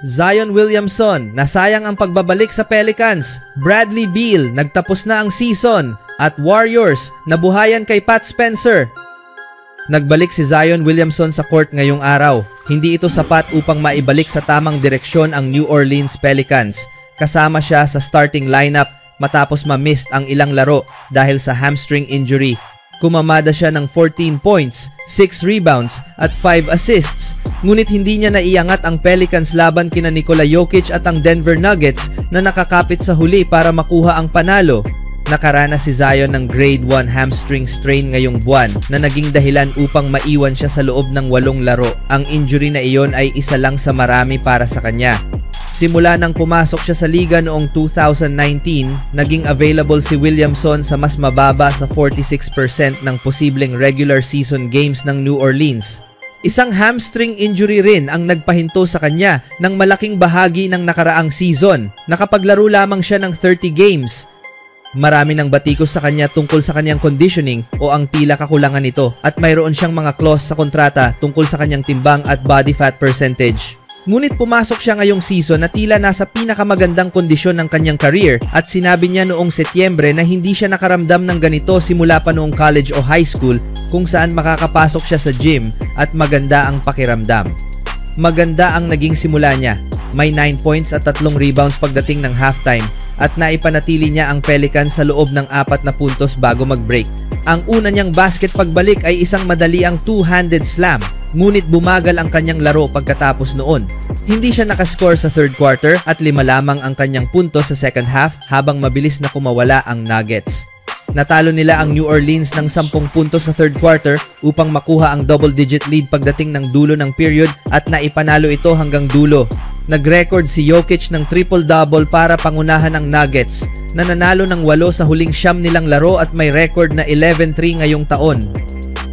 Zion Williamson, nasayang ang pagbabalik sa Pelicans. Bradley Beal, nagtapos na ang season. At Warriors, nabuhayan kay Pat Spencer. Nagbalik si Zion Williamson sa court ngayong araw. Hindi ito sapat upang maibalik sa tamang direksyon ang New Orleans Pelicans. Kasama siya sa starting lineup matapos ma-missed ang ilang laro dahil sa hamstring injury. Kumamada siya ng 14 points, 6 rebounds at 5 assists. Ngunit hindi niya naiangat ang Pelicans laban kina Nikola Jokic at ang Denver Nuggets na nakakapit sa huli para makuha ang panalo. Nakaranas si Zion ng grade 1 hamstring strain ngayong buwan na naging dahilan upang maiwan siya sa loob ng 8 laro. Ang injury na iyon ay isa lang sa marami para sa kanya. Simula nang pumasok siya sa liga noong 2019, naging available si Williamson sa mas mababa sa 46% ng posibleng regular season games ng New Orleans. Isang hamstring injury rin ang nagpahinto sa kanya ng malaking bahagi ng nakaraang season. Nakapaglaro lamang siya ng 30 games. Marami ng batikos sa kanya tungkol sa kanyang conditioning o ang tila kakulangan nito at mayroon siyang mga clause sa kontrata tungkol sa kanyang timbang at body fat percentage. Ngunit pumasok siya ngayong season na tila nasa pinakamagandang kondisyon ng kanyang career at sinabi niya noong Setyembre na hindi siya nakaramdam ng ganito simula pa noong college o high school kung saan makakapasok siya sa gym at maganda ang pakiramdam. Maganda ang naging simula niya. May 9 points at 3 rebounds pagdating ng halftime at naipanatili niya ang Pelicans sa loob ng 4 na puntos bago mag-break. Ang una niyang basket pagbalik ay isang madaliang two-handed slam. Ngunit bumagal ang kanyang laro pagkatapos noon. Hindi siya nakascore sa third quarter at 5 lamang ang kanyang puntos sa second half habang mabilis na kumawala ang Nuggets. Natalo nila ang New Orleans ng 10 puntos sa third quarter upang makuha ang double-digit lead pagdating ng dulo ng period at naipanalo ito hanggang dulo. Nag-record si Jokic ng triple-double para pangunahan ang Nuggets na nanalo ng 8 sa huling 9 nilang laro at may record na 11-3 ngayong taon.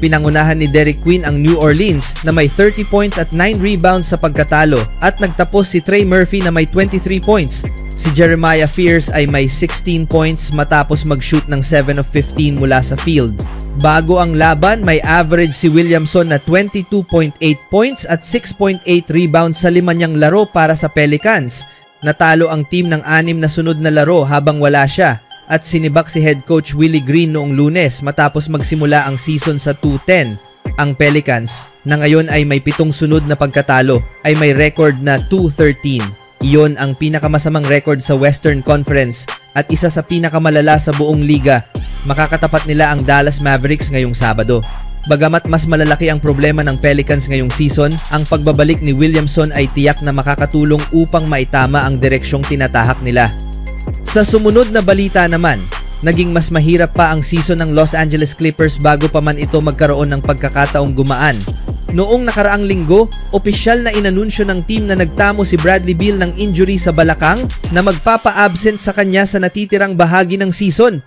Pinangunahan ni Derek Queen ang New Orleans na may 30 points at 9 rebounds sa pagkatalo at nagtapos si Trey Murphy na may 23 points. Si Jeremiah Fears ay may 16 points matapos mag-shoot ng 7 of 15 mula sa field. Bago ang laban, may average si Williamson na 22.8 points at 6.8 rebounds sa 5 niyang laro para sa Pelicans. Natalo ang team ng 6 na sunod na laro habang wala siya. At sinibak si head coach Willie Green noong Lunes matapos magsimula ang season sa 2-10. Ang Pelicans, na ngayon ay may 7 sunod na pagkatalo, ay may record na 2-13. Iyon ang pinakamasamang record sa Western Conference at isa sa pinakamalala sa buong liga. Makakatapat nila ang Dallas Mavericks ngayong Sabado. Bagamat mas malalaki ang problema ng Pelicans ngayong season, ang pagbabalik ni Williamson ay tiyak na makakatulong upang maitama ang direksyong tinatahak nila. Sa sumunod na balita naman, naging mas mahirap pa ang season ng Los Angeles Clippers bago pa man ito magkaroon ng pagkakataong gumaan. Noong nakaraang linggo, opisyal na inanunsyo ng team na nagtamo si Bradley Beal ng injury sa balakang na magpapa-absent sa kanya sa natitirang bahagi ng season.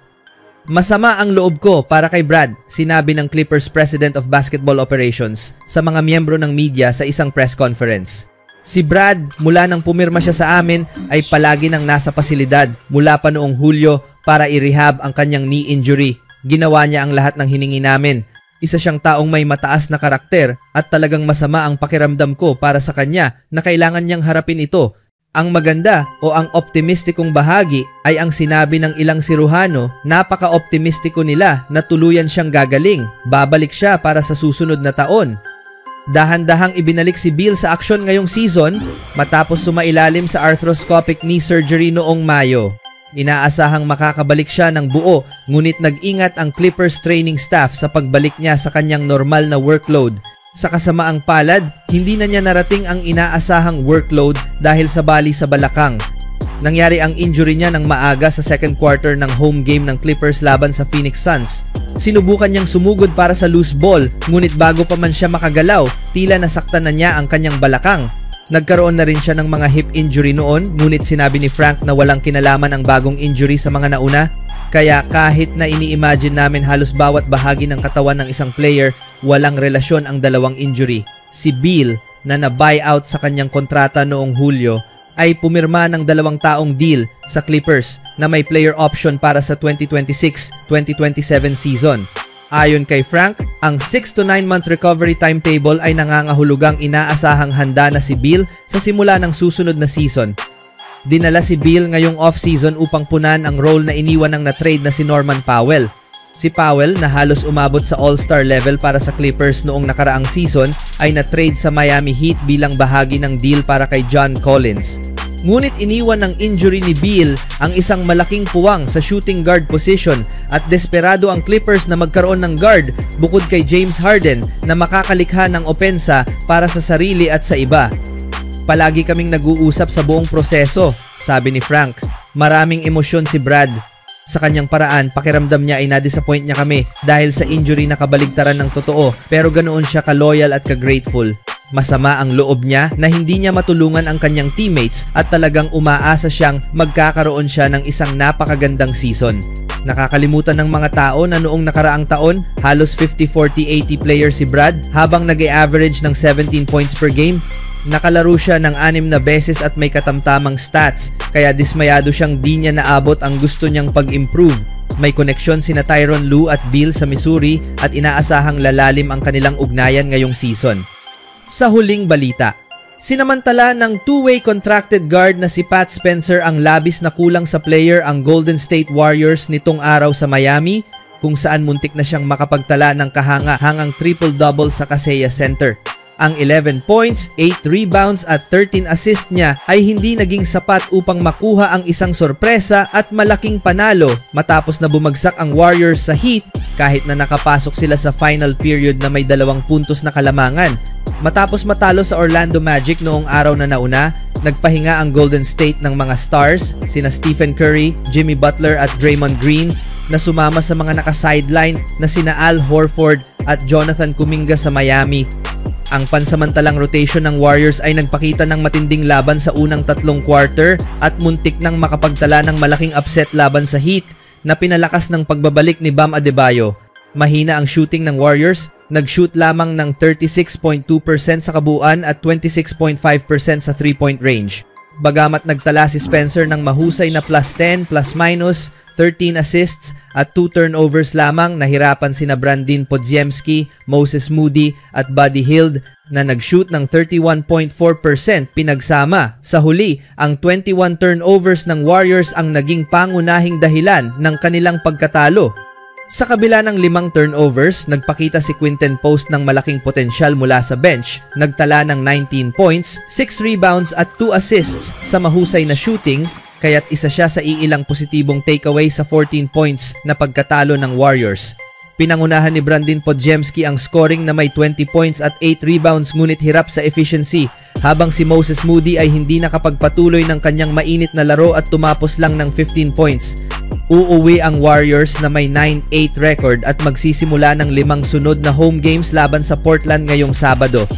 Masama ang loob ko para kay Brad, sinabi ng Clippers President of Basketball Operations sa mga miyembro ng media sa isang press conference. Si Brad, mula nang pumirma siya sa amin, ay palagi nang nasa pasilidad mula pa noong Hulyo para i-rehab ang kanyang knee injury. Ginawa niya ang lahat ng hiningi namin. Isa siyang taong may mataas na karakter at talagang masama ang pakiramdam ko para sa kanya na kailangan niyang harapin ito. Ang maganda o ang optimistikong bahagi ay ang sinabi ng ilang siruhano, napaka-optimistiko nila na tuluyan siyang gagaling. Babalik siya para sa susunod na taon. Dahan-dahang ibinalik si Beal sa aksyon ngayong season matapos sumailalim sa arthroscopic knee surgery noong Mayo. Inaasahang makakabalik siya ng buo ngunit nag-ingat ang Clippers training staff sa pagbalik niya sa kanyang normal na workload. Sa kasamaang palad, hindi na niya narating ang inaasahang workload dahil sa bali sa balakang. Nangyari ang injury niya ng maaga sa second quarter ng home game ng Clippers laban sa Phoenix Suns. Sinubukan niyang sumugod para sa loose ball, ngunit bago pa man siya makagalaw, tila nasaktan na niya ang kanyang balakang. Nagkaroon na rin siya ng mga hip injury noon, ngunit sinabi ni Frank na walang kinalaman ang bagong injury sa mga nauna. Kaya kahit na ini-imagine namin halos bawat bahagi ng katawan ng isang player, walang relasyon ang dalawang injury. Si Beal, na na-buyout sa kanyang kontrata noong Hulyo, ay pumirma ng 2 taong deal sa Clippers na may player option para sa 2026-2027 season. Ayon kay Frank, ang 6 to 9 month recovery timetable ay nangangahulugang inaasahang handa na si Beal sa simula ng susunod na season. Dinala si Beal ngayong off-season upang punan ang role na iniwan ng na-trade na si Norman Powell. Si Powell na halos umabot sa all-star level para sa Clippers noong nakaraang season ay na-trade sa Miami Heat bilang bahagi ng deal para kay John Collins. Ngunit iniwan ng injury ni Beal ang isang malaking puwang sa shooting guard position at desperado ang Clippers na magkaroon ng guard bukod kay James Harden na makakalikha ng opensa para sa sarili at sa iba. Palagi kaming nag-uusap sa buong proseso, sabi ni Frank. Maraming emosyon si Brad. Sa kanyang paraan, pakiramdam niya ay na-disappoint niya kami dahil sa injury na kabaligtaran ng totoo, pero ganoon siya ka-loyal at ka-grateful. Masama ang loob niya na hindi niya matulungan ang kanyang teammates at talagang umaasa siyang magkakaroon siya ng isang napakagandang season. Nakakalimutan ng mga tao na noong nakaraang taon, halos 50-40-80 player si Brad habang nag-average ng 17 points per game. Nakalaro siya ng 6 na beses at may katamtamang stats, kaya dismayado siyang di niya naabot ang gusto niyang pag-improve. May koneksyon sina Tyronn Lue at Beal sa Missouri at inaasahang lalalim ang kanilang ugnayan ngayong season. Sa huling balita, sinamantala ng two-way contracted guard na si Pat Spencer ang labis na kulang sa player ang Golden State Warriors nitong araw sa Miami, kung saan muntik na siyang makapagtala ng kahanga-hangang triple-double sa Kaseya Center. Ang 11 points, 8 rebounds at 13 assists niya ay hindi naging sapat upang makuha ang isang sorpresa at malaking panalo matapos na bumagsak ang Warriors sa Heat kahit na nakapasok sila sa final period na may 2 puntos na kalamangan. Matapos matalo sa Orlando Magic noong araw na nauna, nagpahinga ang Golden State ng mga stars, sina Stephen Curry, Jimmy Butler at Draymond Green na sumama sa mga naka-sideline na sina Al Horford at Jonathan Kuminga sa Miami. Ang pansamantalang rotation ng Warriors ay nagpakita ng matinding laban sa unang 3 quarter at muntik nang makapagtala ng malaking upset laban sa Heat na pinalakas ng pagbabalik ni Bam Adebayo. Mahina ang shooting ng Warriors, nag-shoot lamang ng 36.2% sa kabuuan at 26.5% sa 3-point range. Bagamat nagtala si Spencer ng mahusay na plus 10, plus minus, 13 assists at 2 turnovers lamang, nahirapan sina Brandin Podziemski, Moses Moody at Buddy Hield na nag-shoot ng 31.4% pinagsama. Sa huli, ang 21 turnovers ng Warriors ang naging pangunahing dahilan ng kanilang pagkatalo. Sa kabila ng 5 turnovers, nagpakita si Quinten Post ng malaking potensyal mula sa bench. Nagtala ng 19 points, 6 rebounds at 2 assists sa mahusay na shooting, kaya't isa siya sa iilang positibong takeaway sa 14 points na pagkatalo ng Warriors. Pinangunahan ni Brandin Podziemski ang scoring na may 20 points at 8 rebounds ngunit hirap sa efficiency, habang si Moses Moody ay hindi nakapagpatuloy ng kanyang mainit na laro at tumapos lang ng 15 points. Uuwi ang Warriors na may 9-8 record at magsisimula ng 5 sunod na home games laban sa Portland ngayong Sabado.